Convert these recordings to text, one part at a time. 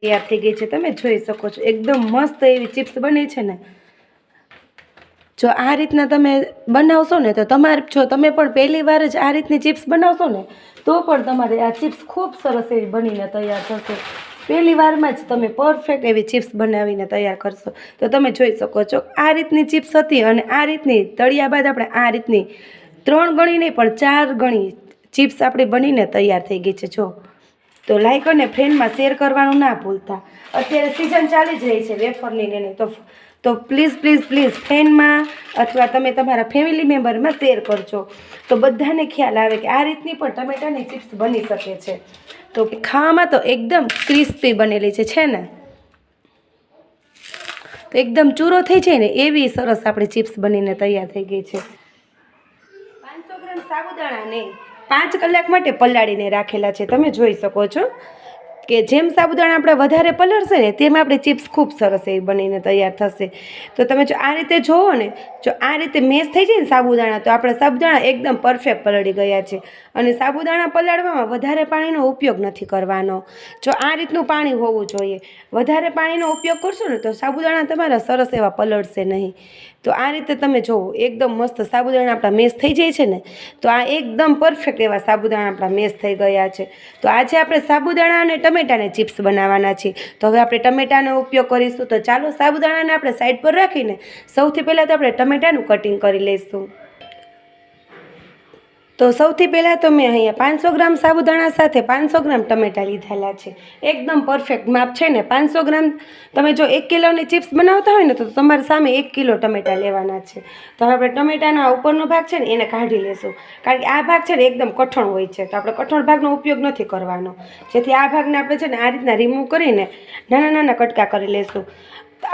તૈયાર થઈ ગઈ છે, તમે જોઈ શકો છો એકદમ મસ્ત એવી ચિપ્સ બની છે ને। જો આ રીતના તમે બનાવશો ને તો જો તમે પણ પહેલી વાર જ આ રીતની ચિપ્સ બનાવશો ને તો પણ તમારે આ ચિપ્સ ખૂબ સરસ એવી બનીને તૈયાર થશે। પહેલી વારમાં જ તમે પરફેક્ટ એવી ચિપ્સ બનાવીને તૈયાર કરશો। તો તમે જોઈ શકો છો આ રીતની ચિપ્સ હતી અને આ રીતની તળ્યા બાદ આપણે આ રીતની 3 ગણી નહીં પણ 4 ગણી ચિપ્સ આપણી બનીને તૈયાર થઈ ગઈ છે। જો તો લાઈક અને ફ્રેન્ડમાં શેર કરવાનું ના ભૂલતા। અત્યારે સિઝન ચાલી જ રહી છે વેફરની ને તો પ્લીઝ પ્લીઝ પ્લીઝ ફ્રેન્ડમાં અથવા તમે તમારા ફેમિલી મેમ્બરમાં શેર કરજો તો બધાને ખ્યાલ આવે કે આ રીતની પણ ટમેટાની ચિપ્સ બની શકે છે। તો ખાવામાં તો એકદમ ક્રિસ્પી બનેલી છે ને, તો એકદમ ચૂરો થઈ જાય ને એવી સરસ આપણી ચિપ્સ બનીને તૈયાર થઈ ગઈ છે। 500 ગ્રામ સાબુદાણાને 5 કલાક માટે પલાળીને રાખેલા છે। તમે જોઈ શકો છો કે જેમ સાબુદાણા આપણે વધારે પલળશે ને તેમ આપણી ચિપ્સ ખૂબ સરસ એવી બનીને તૈયાર થશે। તો તમે જો આ રીતે જોવો ને, જો આ રીતે મેશ થઈ જાય ને સાબુદાણા તો આપણા સાબુદાણા એકદમ પરફેક્ટ પલળી ગયા છે। અને સાબુદાણા પલાળવામાં વધારે પાણીનો ઉપયોગ નથી કરવાનો। જો આ રીતનું પાણી હોવું જોઈએ। વધારે પાણીનો ઉપયોગ કરશો ને તો સાબુદાણા તમારા સરસ એવા પલળશે નહીં। તો આ રીતે તમે જુઓ એકદમ મસ્ત સાબુદાણા આપણા મેશ થઈ જાય છે ને, તો આ એકદમ પરફેક્ટ એવા સાબુદાણા આપણા મેશ થઈ ગયા છે। તો આજે આપણે સાબુદાણા અને ટમેટાને ચિપ્સ બનાવવાના છીએ। તો હવે આપણે ટમેટાનો ઉપયોગ કરીશું। તો ચાલો સાબુદાણાને આપણે સાઈડ પર રાખીને સૌથી પહેલાં તો આપણે ટમેટાનું કટિંગ કરી લઈશું। તો સૌથી પહેલાં તો મેં અહીંયા 500 ગ્રામ સાબુદાણા સાથે 500 ગ્રામ ટમેટાં લીધેલા છે। એકદમ પરફેક્ટ માપ છે ને। 500 ગ્રામ તમે જો 1 કિલોની ચિપ્સ બનાવતા હોય ને તો તમારી સામે 1 કિલો ટમેટાં લેવાના છે। તો હવે આપણે ટમેટાનો આ ઉપરનો ભાગ છે ને એને કાઢી લેશું, કારણ કે આ ભાગ છે ને એકદમ કઠણ હોય છે, તો આપણે કઠણ ભાગનો ઉપયોગ નથી કરવાનો। જેથી આ ભાગને આપણે છે ને આ રીતના રિમૂવ કરીને નાના નાના કટકા કરી લેશું।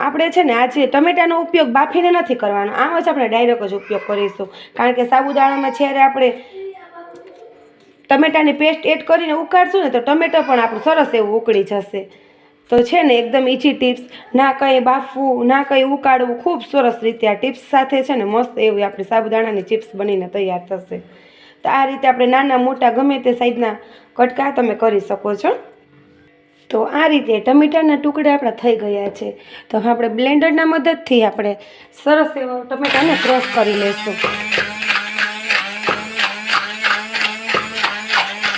આપણે છે ને આજે ટમેટાનો ઉપયોગ બાફીને નથી કરવાનો, આમ જ આપણે ડાયરેક્ટ જ ઉપયોગ કરીશું, કારણ કે સાબુદાણામાં જ્યારે આપણે ટમેટાની પેસ્ટ એડ કરીને ઉકાળશું ને તો ટમેટો પણ આપણું સરસ એવું ઉકળી જશે। તો છે ને એકદમ ઈઝી ટિપ્સ, ના કંઈ બાફવું ના કંઈ ઉકાળવું, ખૂબ સરસ રીતે આ ટિપ્સ સાથે છે ને મસ્ત એવી આપણી સાબુદાણાની ચિપ્સ બનીને તૈયાર થશે। તો આ રીતે આપણે નાના મોટા ગમે તે સાઈઝના કટકા તમે કરી શકો છો। તો આ રીતે ટમેટાના ટુકડા આપણા થઈ ગયા છે। તો આપણે બ્લેન્ડરના મદદથી આપણે સરસ એવો ટમેટાને ક્રશ કરી લઈશું।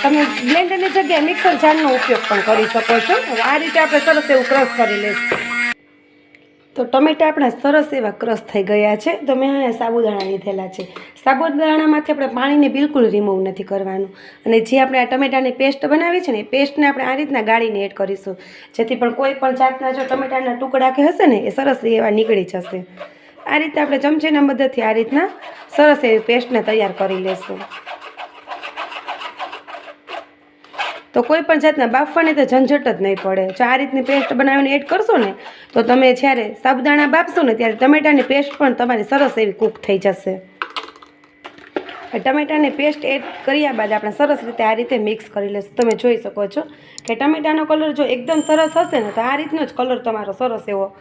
તમે બ્લેન્ડરની જગ્યાએ મિક્સર જારનો ઉપયોગ પણ કરી શકો છો। હવે આ રીતે આપણે સરસ એવું ક્રશ કરી લઈશું। તો ટમેટા આપણા સરસ એવા ક્રશ થઈ ગયા છે। તો મેં અહીંયા સાબુદાણા લીધેલા છે। સાબુદાણામાંથી આપણે પાણીને બિલકુલ રિમૂવ નથી કરવાનું, અને જે આપણે આ ટમેટાની પેસ્ટ બનાવી છે ને એ પેસ્ટને આપણે આ રીતના ગાળીને એડ કરીશું, જેથી પણ કોઈ પણ જાતના જો ટમેટાના ટુકડા કે હશે ને એ સરસ એવા નીકળી જશે। આ રીતે આપણે ચમચીના મદદથી આ રીતના સરસ એવી પેસ્ટને તૈયાર કરી લઈશું। તો કોઈ પણ જાતના બાફવાની તો ઝંઝટ જ નહીં પડે। જો આ રીતની પેસ્ટ બનાવીને એડ કરશો ને તો તમે જ્યારે સાબુદાણા બાફશો ને ત્યારે ટમેટાની પેસ્ટ પણ તમારી સરસ એવી કૂક થઈ જશે। ટમેટાની પેસ્ટ એડ કર્યા બાદ આપણે સરસ રીતે આ રીતે મિક્સ કરી લઈશું। તમે જોઈ શકો છો કે ટમેટાનો કલર જો એકદમ સરસ હશે ને તો આ રીતનો જ કલર તમારો સરસ એવો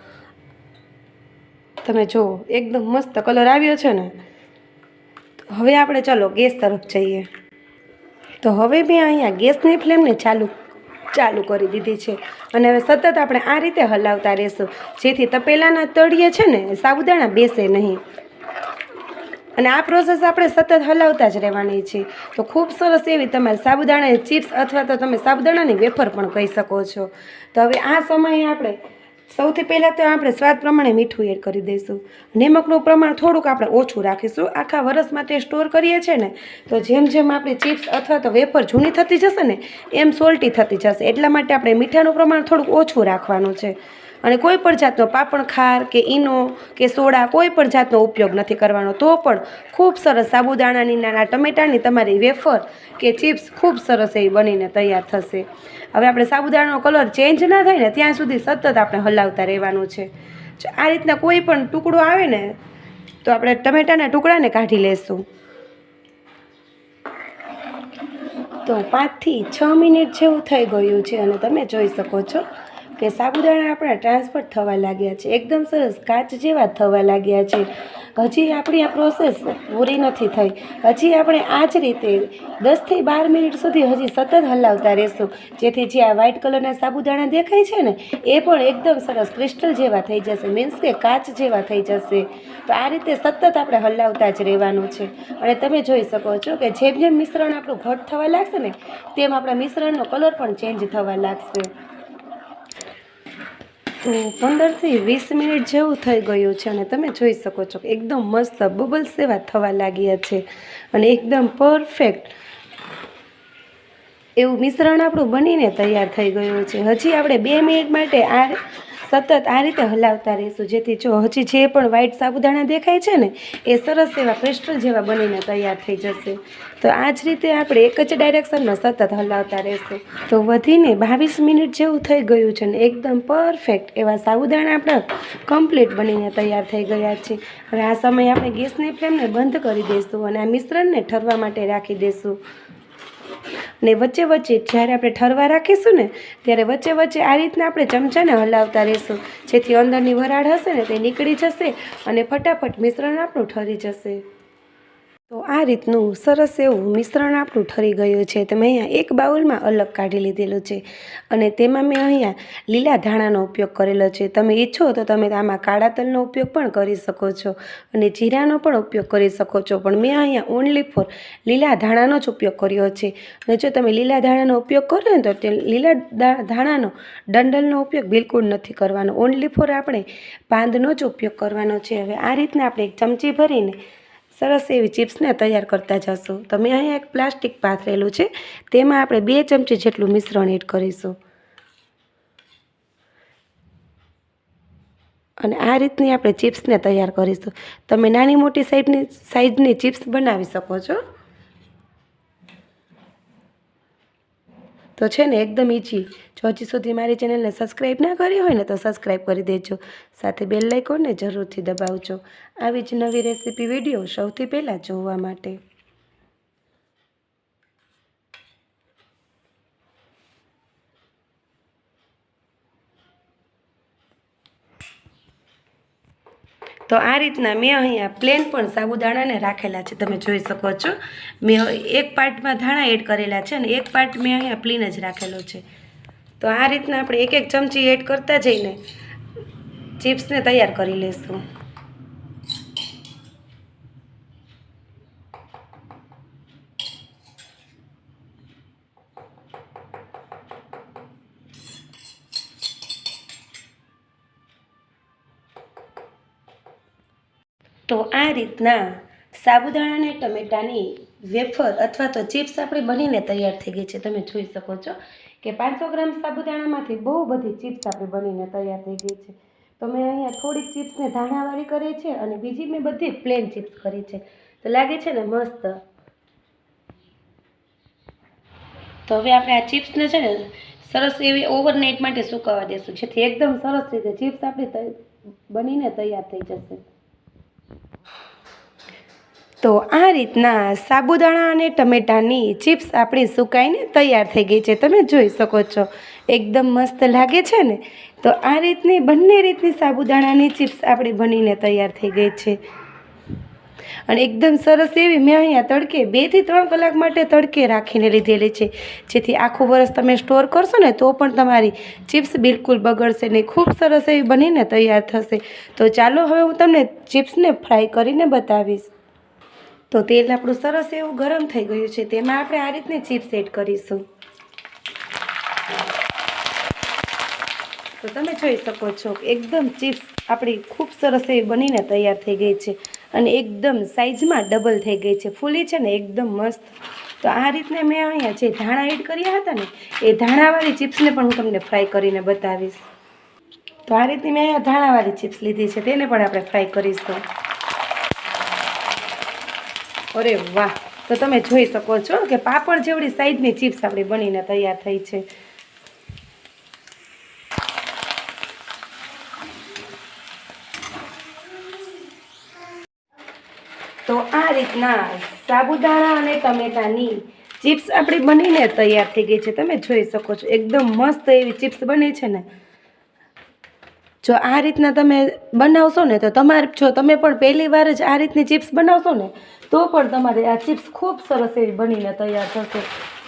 તમે જુઓ એકદમ મસ્ત કલર આવ્યો છે ને। હવે આપણે ચલો ગેસ તરફ જઈએ। તો હવે મેં અહીંયા ગેસની ફ્લેમને ચાલુ કરી દીધી છે, અને હવે સતત આપણે આ રીતે હલાવતા રહેશું, જેથી તપેલાના તળિયે છે ને સાબુદાણા બેસે નહીં। અને આ પ્રોસેસ આપણે સતત હલાવતા જ રહેવાની છે। તો ખૂબ સરસ એવી તમારી સાબુદાણાની ચિપ્સ અથવા તો તમે સાબુદાણાની વેફર પણ કહી શકો છો। તો હવે આ સમયે આપણે સૌથી પહેલાં તો આપણે સ્વાદ પ્રમાણે મીઠું એડ કરી દઈશું। નમકનું પ્રમાણ થોડુંક આપણે ઓછું રાખીશું। આખા વર્ષ માટે સ્ટોર કરીએ છીએ ને તો જેમ જેમ આપણી ચિપ્સ અથવા તો વેફર જૂની થતી જશે ને એમ સોલ્ટી થતી જશે, એટલા માટે આપણે મીઠાનું પ્રમાણ થોડુંક ઓછું રાખવાનું છે। અને કોઈ પણ જાતનો પાપણ ખાર કે ઈનો કે સોડા કોઈ પણ જાતનો ઉપયોગ નથી કરવાનો, તો પણ ખૂબ સરસ સાબુદાણાની નાના ટમેટાની તમારી વેફર કે ચિપ્સ ખૂબ સરસ એવી બનીને તૈયાર થશે। હવે આપણે સાબુદાણાનો કલર ચેન્જ ના થાય ને ત્યાં સુધી સતત આપણે હલાવતા રહેવાનું છે। જો આ રીતના કોઈ પણ ટુકડો આવે ને તો આપણે ટમેટાના ટુકડાને કાઢી લેશું। તો 5 થી 6 મિનિટ જેવું થઈ ગયું છે, અને તમે જોઈ શકો છો કે સાબુદાણા આપણા ટ્રાન્સફર થવા લાગ્યા છે, એકદમ સરસ કાચ જેવા થવા લાગ્યા છે. હજી આપણી આ પ્રોસેસ પૂરી નથી થઈ. હજી આપણે આ જ રીતે 10થી 12 મિનિટ સુધી હજી સતત હલાવતા રહેશું, જેથી જે આ વ્હાઇટ કલરના સાબુદાણા દેખાય છે ને એ પણ એકદમ સરસ ક્રિસ્ટલ જેવા થઈ જશે, મીન્સ કે કાચ જેવા થઈ જશે. તો આ રીતે સતત આપણે હલાવતા જ રહેવાનું છે. અને તમે જોઈ શકો છો કે જેમ જેમ મિશ્રણ આપણું ઘટ થવા લાગશે ને તેમ આપણા મિશ્રણનો કલર પણ ચેન્જ થવા લાગશે. તો 15થી 20 મિનિટ જેવું થઈ ગયું છે અને તમે જોઈ શકો છો કે એકદમ મસ્ત બબલ્સ એવા થવા લાગ્યા છે અને એકદમ પરફેક્ટ એવું મિશ્રણ આપણું બનીને તૈયાર થઈ ગયું છે. હજી આપણે 2 મિનિટ માટે સતત આ રીતે હલાવતા રહીશું, જેથી જો હજી જે પણ વ્હાઇટ સાબુદાણા દેખાય છે ને એ સરસ એવા ક્રિસ્ટલ જેવા બનીને તૈયાર થઈ જશે. તો આ જ રીતે આપણે એક જ ડાયરેક્શનમાં સતત હલાવતા રહીશું. તો વધીને 22 મિનિટ જેવું થઈ ગયું છે ને એકદમ પરફેક્ટ એવા સાબુદાણા આપણા કમ્પ્લીટ બનીને તૈયાર થઈ ગયા છે. હવે આ સમયે આપણે ગેસની ફ્લેમને બંધ કરી દઈશું અને આ મિશ્રણને ઠરવા માટે રાખી દઈશું. અને વચ્ચે વચ્ચે જ્યારે આપણે ઠરવા રાખીશું ને ત્યારે વચ્ચે વચ્ચે આ રીતના આપણે ચમચાને હલાવતા રહીશું, જેથી અંદરની વરાળ હશે ને તે નીકળી જશે અને ફટાફટ મિશ્રણ આપણું ઠરી જશે. તો આ રીતનું સરસ એવું મિશ્રણ આપણું ઠરી ગયું છે. તો મેં અહીંયા એક બાઉલમાં અલગ કાઢી લીધેલું છે અને તેમાં મેં અહીંયા લીલા ધાણાનો ઉપયોગ કરેલો છે. તમે ઈચ્છો તો તમે આમાં કાળા તલનો ઉપયોગ પણ કરી શકો છો અને જીરાનો પણ ઉપયોગ કરી શકો છો, પણ મેં અહીંયા ઓનલી ફોર લીલા ધાણાનો જ ઉપયોગ કર્યો છે. અને જો તમે લીલા ધાણાનો ઉપયોગ કરો ને તો તે લીલા ધાણાનો ડંડલનો ઉપયોગ બિલકુલ નથી કરવાનો, ઓનલી ફોર આપણે પાંદનો જ ઉપયોગ કરવાનો છે. હવે આ રીતના આપણે એક ચમચી ભરીને સરસ એવી ચિપ્સને તૈયાર કરતા જશું. તો મેં અહીંયા એક પ્લાસ્ટિક પાથરેલું છે, તેમાં આપણે 2 ચમચી જેટલું મિશ્રણ એડ કરીશું અને આ રીતની આપણે ચિપ્સને તૈયાર કરીશું. તમે નાની મોટી સાઈઝની ચિપ્સ બનાવી શકો છો. તો છે ને એકદમ ઈઝી. જો હજી સુધી મારી ચેનલને સબસ્ક્રાઈબ ના કરી હોય ને તો સબસ્ક્રાઈબ કરી દેજો, સાથે બેલ આઇકોનને જરૂરથી દબાવજો આવી જ નવી રેસીપી વિડીયો સૌથી પહેલાં જોવા માટે. તો આ રીતના મેં અહીંયા પ્લેન પણ સાબુદાણાને રાખેલા છે, તમે જોઈ શકો છો. મેં એક પાર્ટમાં ધાણા એડ કરેલા છે અને એક પાર્ટ મેં અહીંયા પ્લેન જ રાખેલો છે. તો આ રીતના આપણે એક એક ચમચી એડ કરતા જઈને ચિપ્સને તૈયાર કરી લઈશું. તો આ રીતના સાબુદાણા અને ટમેટાની વેફર અથવા તો ચિપ્સ આપણી બનીને તૈયાર થઈ ગઈ છે. તમે જોઈ શકો છો કે 500 ગ્રામ સાબુદાણામાંથી બહુ બધી ચિપ્સ આપણી બનીને તૈયાર થઈ ગઈ છે. તો મેં અહીંયા થોડીક ચિપ્સને ધાણાવાળી કરી છે અને બીજી મેં બધી પ્લેન ચિપ્સ કરી છે. તો લાગે છે ને મસ્ત. તો હવે આપણે આ ચિપ્સને છે ને સરસ એવી ઓવરનાઇટ માટે સુકાવા દેશું, જેથી એકદમ સરસ રીતે ચિપ્સ આપણી બનીને તૈયાર થઈ જશે. તો આ રીતના સાબુદાણા અને ટમેટાની ચિપ્સ આપણી સુકાઈને તૈયાર થઈ ગઈ છે. તમે જોઈ શકો છો એકદમ મસ્ત લાગે છે ને. તો આ રીતની બંને રીતની સાબુદાણાની ચિપ્સ આપણી બનીને તૈયાર થઈ ગઈ છે અને એકદમ સરસ એવી મેં અહીંયા તડકે 2 થી 3 કલાક માટે તડકે રાખીને લીધેલી છે, જેથી આખું વર્ષ તમે સ્ટોર કરશો ને તો પણ તમારી ચિપ્સ બિલકુલ બગડશે નહીં, ખૂબ સરસ એવી બનીને તૈયાર થશે. તો ચાલો હવે હું તમને ચિપ્સને ફ્રાય કરીને બતાવીશ. તો તેલ આપણું સરસ એવું ગરમ થઈ ગયું છે, તેમાં આપણે આ રીતની ચિપ્સ એડ કરીશું. તો તમે જોઈ શકો છો એકદમ ચિપ્સ આપણી ખૂબ સરસ એવી બનીને તૈયાર થઈ ગઈ છે અને એકદમ સાઇઝમાં ડબલ થઈ ગઈ છે, ફૂલી છે ને એકદમ મસ્ત. તો આ રીતના મેં અહીંયા જે ધાણા એડ કર્યા હતા ને એ ધાણાવાળી ચિપ્સને પણ હું તમને ફ્રાય કરીને બતાવીશ. તો આ રીતની મેં અહીંયા ધાણાવાળી ચિપ્સ લીધી છે, તેને પણ આપણે ફ્રાય કરીશું. અરે વાહ! તો તમે જોઈ શકો છો કે પાપડ જેવડી સાઈઝની ચિપ્સ આપણી બનીને તૈયાર થઈ છે. તો આ રીતના સાબુદાણા અને ટમેટાની ચિપ્સ આપણી બનીને તૈયાર થઈ ગઈ છે. તમે જોઈ શકો છો એકદમ મસ્ત એવી ચિપ્સ બની છે ને. જો આ રીતના તમે બનાવશો ને તો જો તમે પણ પહેલી વાર જ આ રીતની ચિપ્સ બનાવશો ને તો પણ તમારે આ ચિપ્સ ખૂબ સરસ એવી બનીને તૈયાર થશે.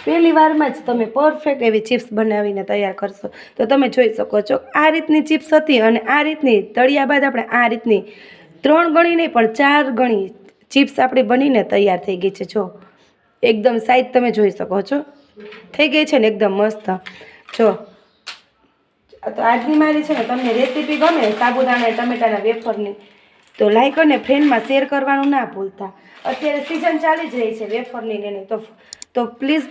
પહેલી વારમાં જ તમે પરફેક્ટ એવી ચિપ્સ બનાવીને તૈયાર કરશો. તો તમે જોઈ શકો છો આ રીતની ચિપ્સ હતી અને આ રીતની તળિયા બાદ આપણે આ રીતની 3 ગણી નહીં પણ 4 ગણી ચિપ્સ આપણી બનીને તૈયાર થઈ ગઈ છે. જો એકદમ સાઈઝ તમે જોઈ શકો છો થઈ ગઈ છે ને એકદમ મસ્ત. જો તો આજની મારી છે ને તમને રેસીપી ગમે સાબુદાણા ટમેટાના વેફરની તો લાઈક અને ફ્રેન્ડમાં શેર કરવાનું ના ભૂલતા. અત્યારે સિઝન ચાલી જ રહી છે વેફરની ને તો પ્લીઝ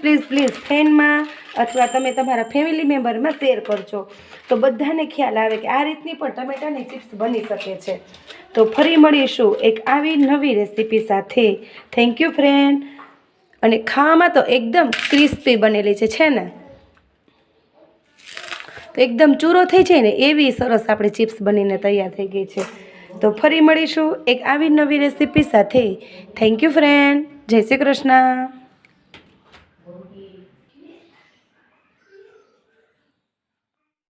ફ્રેન્ડમાં અથવા તમે તમારા ફેમિલી મેમ્બરમાં શેર કરજો તો બધાને ખ્યાલ આવે કે આ રીતની પણ ટમેટાની ચિપ્સ બની શકે છે. તો ફરી મળીશું એક આવી નવી રેસીપી સાથે. Thank you friend. અને ખાવામાં તો એકદમ ક્રિસ્પી બનેલી છે ને તો એકદમ ચૂરો થઈ જાય ને એવી સરસ આપણી ચિપ્સ બનીને તૈયાર થઈ ગઈ છે. તો ફરી મળીશું એક આવી નવી રેસીપી સાથે. Thank you friend. જય શ્રી કૃષ્ણ.